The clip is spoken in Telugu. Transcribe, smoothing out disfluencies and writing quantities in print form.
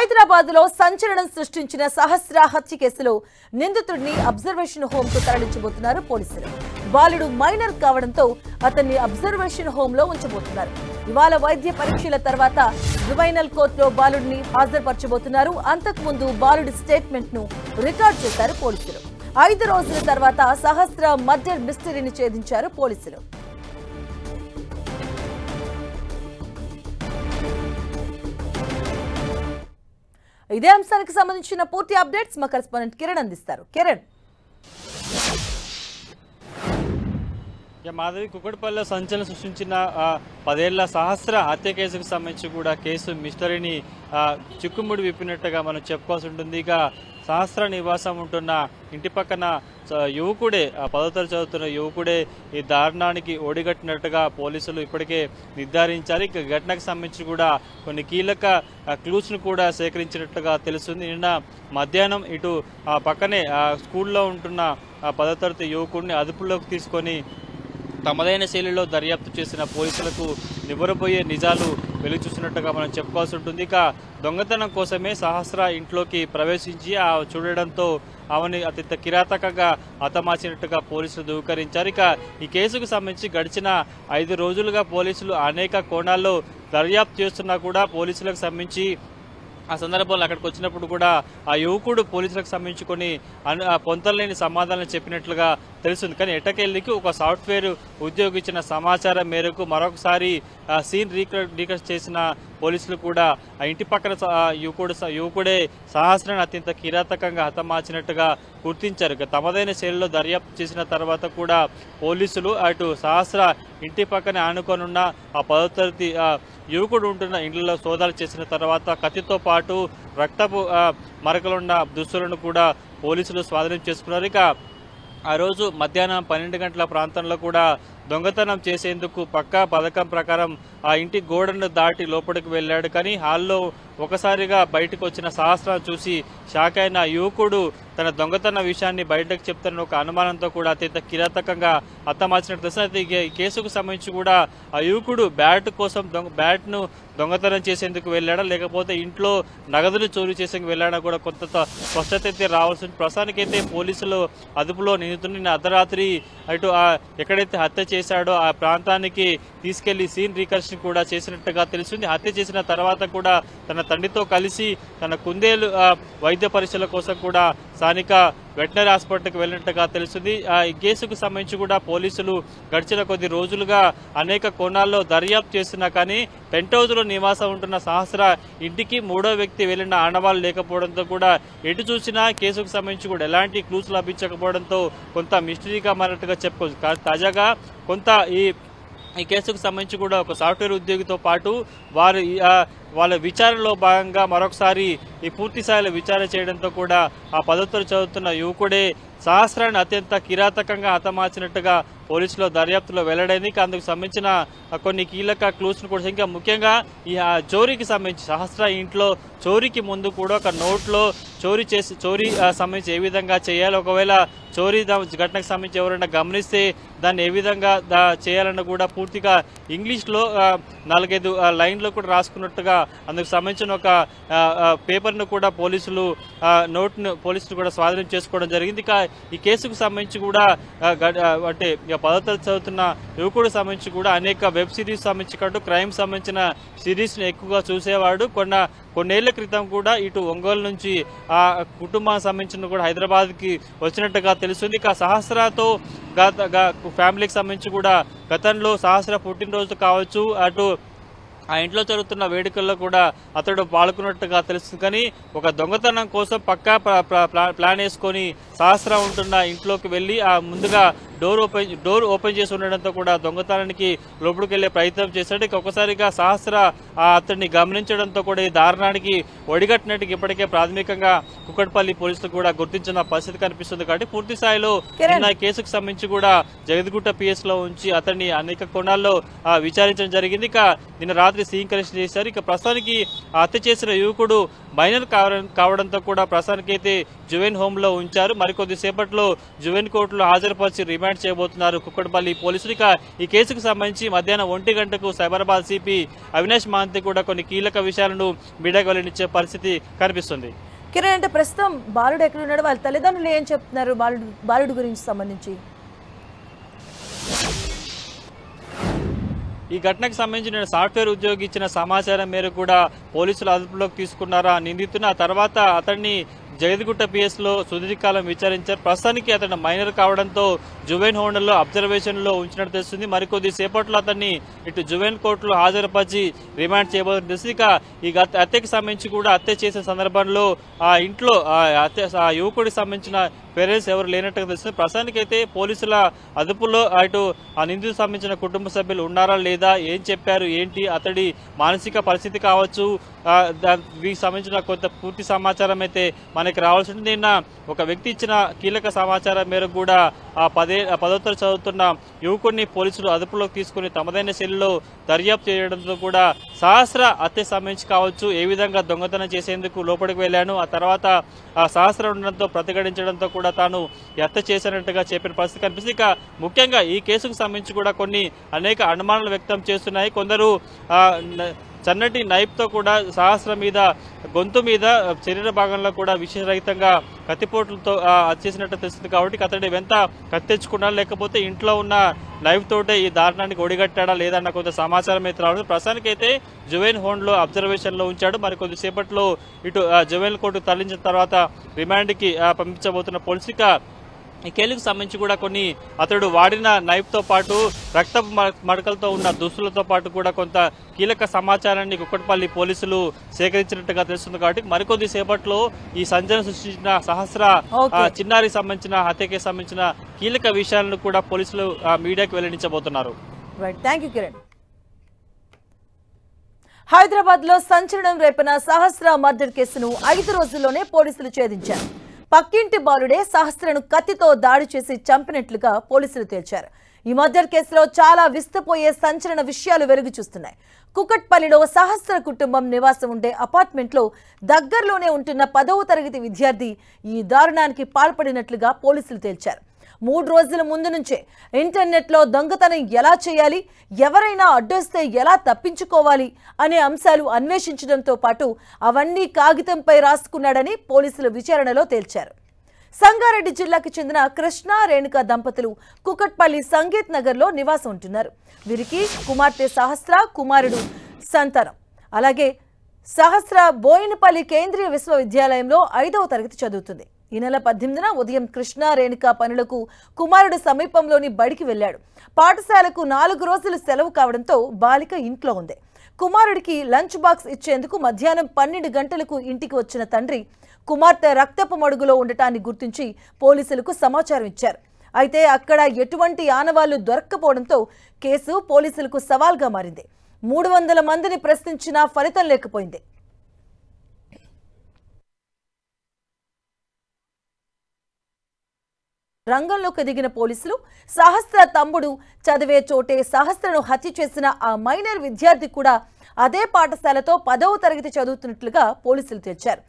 హైదరాబాద్ లో సంచలనం సృష్టించిన సహస్ర హత్య కేసులో నిందితుడిని అబ్జర్వేషన్ హోమ్ కు తరలించబోతున్నారు పోలీసులు. బాలుడు మైనర్ కావడంతో అతన్ని అబ్జర్వేషన్ హోమ్ లో ఉంచబోతున్నారు. ఇవాళ వైద్య పరీక్షల తర్వాత జువైనల్ కోర్టులో బాలుడిని హాజరుపరచబోతున్నారు. అంతకుముందు బాలుడి స్టేట్మెంట్ ను రికార్డ్ చేశారు పోలీసులు. 5 రోజుల తర్వాత సహస్ర మర్డర్ మిస్టరీని ఛేదించారు పోలీసులు. ఇదే అంశానికి సంబంధించిన పూర్తి అప్డేట్స్ మా కరెస్పాండెంట్ కిరణ్ అందిస్తారు. కిరణ్, మాధవి, కుక్కడపల్లిలో సంచలనం సృష్టించిన 10 ఏళ్ల సహస్ర హత్య కేసుకు సంబంధించి కూడా కేసు మిస్టరీని చిక్కుముడి విప్పినట్టుగా మనం చెప్పుకోవాల్సి ఉంటుంది. ఇక సహస్ర నివాసం ఉంటున్న ఇంటి పక్కన యువకుడే, 10వ తరగతి చదువుతున్న యువకుడే ఈ దారుణానికి ఒడిగట్టినట్టుగా పోలీసులు ఇప్పటికే నిర్ధారించారు. ఇక ఘటనకు సంబంధించి కూడా కొన్ని కీలక క్లూస్ ను కూడా సేకరించినట్టుగా తెలుస్తుంది. నిన్న మధ్యాహ్నం ఇటు పక్కనే స్కూల్లో ఉంటున్న 10వ తరగతి యువకుడిని అదుపులోకి తీసుకొని తమదైన శైలిలో దర్యాప్తు చేసిన పోలీసులకు నివ్వరబోయే నిజాలు వెలుగు చూసినట్టుగా మనం చెప్పుకోవాల్సి ఉంటుంది. ఇక దొంగతనం కోసమే సహస్ర ఇంట్లోకి ప్రవేశించి చూడడంతో ఆమెని అత్యంత కిరాతకంగా హతమార్చినట్టుగా పోలీసులు ధృవీకరించారు. ఇక ఈ కేసుకు సంబంధించి గడిచిన 5 రోజులుగా పోలీసులు అనేక కోణాల్లో దర్యాప్తు చేస్తున్నా కూడా పోలీసులకు సంబంధించి ఆ సందర్భంలో అక్కడికి వచ్చినప్పుడు కూడా ఆ యువకుడు పోలీసులకు సంబంధించుకొని పొంతలేని సమాధానం చెప్పినట్లుగా తెలుస్తుంది. కానీ ఎట్టకెళ్ళికి ఒక సాఫ్ట్వేర్ ఉద్యోగి ఇచ్చిన సమాచారం మేరకు మరొకసారి సీన్ రీకరెక్ట్ చేసిన పోలీసులు కూడా ఆ ఇంటి పక్కన యువకుడే సహస్రాన్ని అత్యంత కిరాతకంగా హతమార్చినట్టుగా గుర్తించారు. తమదైన శైలిలో దర్యాప్తు చేసిన తర్వాత కూడా పోలీసులు అటు సహస్ర ఇంటి పక్కనే ఆనుకొనున్న ఆ 10వ తరగతి యువకుడు ఉంటున్న ఇండ్లలో సోదాలు చేసిన తర్వాత కత్తితో పాటు రక్తపు మరకలున్న దుస్తులను కూడా పోలీసులు స్వాధీనం చేసుకున్నారు. ఇక ఆ రోజు మధ్యాహ్నం 12 గంటల ప్రాంతంలో కూడా దొంగతనం చేసేందుకు పక్కా పథకం ప్రకారం ఆ ఇంటి గోడను దాటి లోపలికి వెళ్ళాడు. కానీ హాల్లో ఒకసారిగా బయటకు వచ్చిన సహస్రాన్ని చూసి షాక్ అయిన యువకుడు తన దొంగతన విషయాన్ని బయటకు చెప్తున్న ఒక అనుమానంతో కూడా అత్యంత కిరాతకంగా హతమార్చినట్టు తెలుస్తుంది. ఈ కేసుకు సంబంధించి కూడా ఆ యువకుడు బ్యాట్ను దొంగతనం చేసేందుకు వెళ్ళాడా లేకపోతే ఇంట్లో నగదును చోరీ చేసేందుకు వెళ్ళాడా కూడా కొంత స్పష్టత అయితే రావాల్సి ఉంది. ప్రస్తుతానికైతే పోలీసులు అదుపులో నిందితుడిని అర్ధరాత్రి అటు ఎక్కడైతే హత్య చేశాడో ఆ ప్రాంతానికి తీసుకెళ్లి సీన్ రీకన్స్ట్రక్షన్ కూడా చేసినట్టుగా తెలిసింది. హత్య చేసిన తర్వాత కూడా తన తండ్రితో కలిసి తన కుందేలు వైద్య పరీక్షల కోసం కూడా స్థానిక వెటనరీ హాస్పిటల్కి వెళ్ళినట్టుగా తెలుస్తుంది. ఈ కేసుకు సంబంధించి కూడా పోలీసులు గడిచిన కొద్ది రోజులుగా అనేక కోణాల్లో దర్యాప్తు చేస్తున్నా కానీ పెంట్ హౌస్ లో నివాసం ఉంటున్న సహస్ర ఇంటికి 3వ వ్యక్తి వెళ్లిన ఆనవాళ్లు లేకపోవడంతో కూడా ఎటు చూసినా కేసుకు సంబంధించి కూడా ఎలాంటి క్లూస్ లభించకపోవడంతో కొంత మిస్టరీగా మారినట్టుగా చెప్పుకోవచ్చు. తాజాగా కొంత ఈ కేసుకు సంబంధించి కూడా ఒక సాఫ్ట్వేర్ ఉద్యోగితో పాటు వాళ్ళ విచారణలో భాగంగా మరొకసారి ఈ పూర్తి స్థాయిలో విచారణ చేయడంతో కూడా ఆ 10వ తరగతి చదువుతున్న యువకుడే సహస్రాన్ని అత్యంత కిరాతకంగా హతమార్చినట్టుగా పోలీసులు దర్యాప్తులో వెల్లడైంది. అందుకు సంబంధించిన కొన్ని కీలక క్లూస్ను కూడా ఇంకా ముఖ్యంగా ఈ చోరీకి సంబంధించి సహస్ర ఇంట్లో చోరీకి ముందు కూడా ఒక నోట్లో చోరీ సంబంధించి ఏ విధంగా చేయాలి, ఒకవేళ చోరీ ఘటనకు సంబంధించి ఎవరైనా గమనిస్తే దాన్ని ఏ విధంగా చేయాలన్న కూడా పూర్తిగా ఇంగ్లీష్లో 4-5 లైన్లో కూడా రాసుకున్నట్టుగా అందుకు సంబంధించిన ఒక పేపర్ను కూడా పోలీసులు కూడా స్వాధీనం చేసుకోవడం జరిగింది. ఈ కేసుకు సంబంధించి కూడా అంటే 10వ తరగతి చదువుతున్న యువకుడు సంబంధించి కూడా అనేక వెబ్ సిరీస్ సంబంధించి క్రైమ్ సంబంధించిన సిరీస్ ను ఎక్కువగా చూసేవాడు. కొన్నేళ్ల క్రితం కూడా ఇటు ఒంగోలు నుంచి ఆ కుటుంబానికి సంబంధించిన కూడా హైదరాబాద్ కి వచ్చినట్టుగా తెలుస్తుంది. ఇక సహస్రతో ఫ్యామిలీకి సంబంధించి కూడా గతంలో సహస్ర పుట్టినరోజు కావచ్చు, అటు ఆ ఇంట్లో జరుగుతున్న వేడుకల్లో కూడా అతడు పాల్గొన్నట్టుగా తెలుస్తుంది. కానీ ఒక దొంగతనం కోసం పక్కా ప్లాన్ వేసుకొని సహస్ర ఉంటున్న ఇంట్లోకి వెళ్లి ముందుగా డోర్ ఓపెన్ చేసి ఉండడంతో కూడా దొంగతనానికి లోపలికి వెళ్లే ప్రయత్నం చేశాడు. ఇక ఒకసారిగా సహస్ర అతన్ని గమనించడంతో కూడా ఈ దారుణానికి ఒడిగట్టినట్టుగా ఇప్పటికే ప్రాథమికంగా కుక్కడపల్లి పోలీసులు కూడా గుర్తించిన పరిస్థితి కనిపిస్తుంది. కాబట్టి పూర్తి స్థాయిలో నిన్న కేసుకు సంబంధించి కూడా జగద్గుట్ట పిఎస్ లో ఉంచి అతన్ని అనేక కోణాల్లో విచారించడం జరిగింది. ఇక నిన్న రాత్రి సీన్ కలెక్షన్ చేశారు. ఇక ప్రస్తుతానికి హత్య చేసిన యువకుడు మైనర్ కావడంతో కూడా ప్రస్తుతానికైతే జువెన్ హోమ్ లో ఉంచారు. మరికొద్ది సేపట్లో జువెన్ కోర్టులో హాజరుపరిచి రిమాండ్ రిమాండ్ చేయబోతున్నారు కుక్కడపల్లి పోలీసులు. ఇక ఈ కేసుకు సంబంధించి మధ్యాహ్నం 1 గంటకు సైబరాబాద్ సిపి అవినాష్ మహంతి కూడా కొన్ని కీలక విషయాలను మీడియాకు వెల్లడించే పరిస్థితి కనిపిస్తుంది. కిరణ్, అంటే ప్రస్తుతం బాలుడు ఎక్కడున్నాడు, వాళ్ళ తల్లిదండ్రులు ఏం చెప్తున్నారు బాలుడు గురించి సంబంధించి? ఈ ఘటనకు సంబంధించి నేను సాఫ్ట్వేర్ ఉద్యోగి ఇచ్చిన సమాచారం మేరకు కూడా పోలీసులు అదుపులోకి తీసుకున్నారా నిందితున్న తర్వాత అతన్ని జగదిగుట్ట పిఎస్ లో సుదీర్ఘకాలం విచారించారు. ప్రస్తుతానికి అతను మైనర్ కావడంతో జువైన్ హోండల్లో అబ్జర్వేషన్ లో ఉంచినట్టు తెలుస్తుంది. మరికొద్ది సేపట్లో అతన్ని ఇటు జువైన్ కోర్టులో హాజరుపరిచి రిమాండ్ చేయబోతున్న తెలుస్తుంది. ఇక ఈ హత్యకు సంబంధించి కూడా హత్య చేసిన సందర్భంలో ఆ ఇంట్లో ఆ యువకుడికి సంబంధించిన పేరెంట్స్ ఎవరు లేనట్టుగా తెలుస్తుంది. ప్రస్తుతానికి అయితే పోలీసుల అదుపులో అటు ఆ నిందితులకు సంబంధించిన కుటుంబ సభ్యులు ఉన్నారా లేదా, ఏం చెప్పారు, ఏంటి అతడి మానసిక పరిస్థితి కావచ్చు, వీటికి సంబంధించిన కొంత పూర్తి సమాచారం అయితే మనకి రావాల్సి ఉంటుంది. నిన్న ఒక వ్యక్తి ఇచ్చిన కీలక సమాచారం మేరకు కూడా ఆ 10వ తరగతి చదువుతున్న యువకుడిని పోలీసులు అదుపులోకి తీసుకుని తమదైన శైలిలో దర్యాప్తు చేయడంతో కూడా సహస్ర హత్య సంబంధించి కావచ్చు, ఏ విధంగా దొంగతనం చేసేందుకు లోపలికి వెళ్ళాను, ఆ తర్వాత ఆ సహస్ర ఉండడంతో ప్రతిఘటించడంతో కూడా తాను హత్య చేశానట్టుగా చెప్పిన పరిస్థితి కనిపిస్తుంది. ఇక ముఖ్యంగా ఈ కేసుకు సంబంధించి కూడా అనేక అనుమానాలు వ్యక్తం చేస్తున్నాయి. కొందరు సన్నటి నైఫ్తో కూడా సహస్ర మీద గొంతు మీద శరీర భాగంలో కూడా విషరహితంగా కత్తిపోట్లతో చేసినట్టు తెలుస్తుంది. కాబట్టి అతడి వెంట కత్తెచ్చుకున్నా లేకపోతే ఇంట్లో ఉన్న నైఫ్ తోటే ఈ దారుణానికి ఒడిగట్టాడా లేదన్న కొంత సమాచారం అయితే రావడం. ప్రస్తుతానికి అయితే జువైన్ హోండ్లో అబ్జర్వేషన్ లో ఉంచాడు. మరి కొద్దిసేపట్లో ఇటు జువైన్ కోర్టుకు తరలించిన తర్వాత రిమాండ్కి పంపించబోతున్న పోలీసులు. ఈ కేసుకు సంబంధించి కూడా అతడు వాడిన నైఫ్ తో పాటు రక్తపు మడకలతో ఉన్న దుస్తులతో పాటు కూడా కొంత కీలక సమాచారాన్ని కుక్కడపల్లి పోలీసులు సేకరించినట్టుగా తెలుస్తుంది. కాబట్టి మరికొద్ది సేపట్లో ఈ సంచలనం సృష్టించిన సహస్ర చిన్నారికి సంబంధించిన హత్యకి సంబంధించిన కీలక విషయాలను కూడా పోలీసులు మీడియాకు వెల్లడించబోతున్నారు. హైదరాబాద్ లో సంచలనం రేపిన సహస్ర మర్డర్ కేసును 5 రోజుల్లోనే పోలీసులు ఛేదించారు. పక్కింటి బాలుడే సహస్రను కత్తితో దాడి చేసి చంపినట్లుగా పోలీసులు తేల్చారు. ఈ మర్డర్ కేసులో చాలా విస్తుపోయే సంచలన విషయాలు వెలుగు చూస్తున్నాయి. కుకట్పల్లిలో సహస్ర కుటుంబం నివాసం ఉండే అపార్ట్మెంట్ లో దగ్గరలోనే ఉంటున్న 10వ తరగతి విద్యార్థి ఈ దారుణానికి పాల్పడినట్లుగా పోలీసులు తేల్చారు. 3 రోజుల ముందు నుంచే ఇంటర్నెట్లో దొంగతనం ఎలా చేయాలి, ఎవరైనా అడ్డొస్తే ఎలా తప్పించుకోవాలి అనే అంశాలు అన్వేషించడంతో పాటు అవన్నీ కాగితంపై రాసుకున్నాడని పోలీసులు విచారణలో తేల్చారు. సంగారెడ్డి జిల్లాకు చెందిన కృష్ణ రేణుక దంపతులు కుకట్పల్లి సంగీత్ నగర్లో నివాసం ఉంటున్నారు. వీరికి కుమార్తె సహస్ర, కుమారుడు సంతానం. అలాగే సహస్ర బోయినపల్లి కేంద్రీయ విశ్వవిద్యాలయంలో 5వ తరగతి చదువుతుంది. ఈ నెల 18న ఉదయం కృష్ణ రేణుక పనులకు కుమారుడు సమీపంలోని బడికి వెళ్లాడు. పాఠశాలకు 4 రోజులు సెలవు కావడంతో బాలిక ఇంట్లో ఉంది. కుమారుడికి లంచ్ బాక్స్ ఇచ్చేందుకు మధ్యాహ్నం 12 గంటలకు ఇంటికి వచ్చిన తండ్రి కుమార్తె రక్తపు మడుగులో ఉండటాన్ని గుర్తించి పోలీసులకు సమాచారం ఇచ్చారు. అయితే అక్కడ ఎటువంటి ఆనవాళ్లు దొరక్కపోవడంతో కేసు పోలీసులకు సవాల్గా మారింది. 300 మందిని ప్రశ్నించినా ఫలితం లేకపోయింది. రంగంలోకి దిగిన పోలీసులు సహస్ర తమ్ముడు చదివే చోటే సహస్రను హత్య చేసిన ఆ మైనర్ విద్యార్థి కూడా అదే పాఠశాలతో 10వ తరగతి చదువుతున్నట్లుగా పోలీసులు తేల్చారు.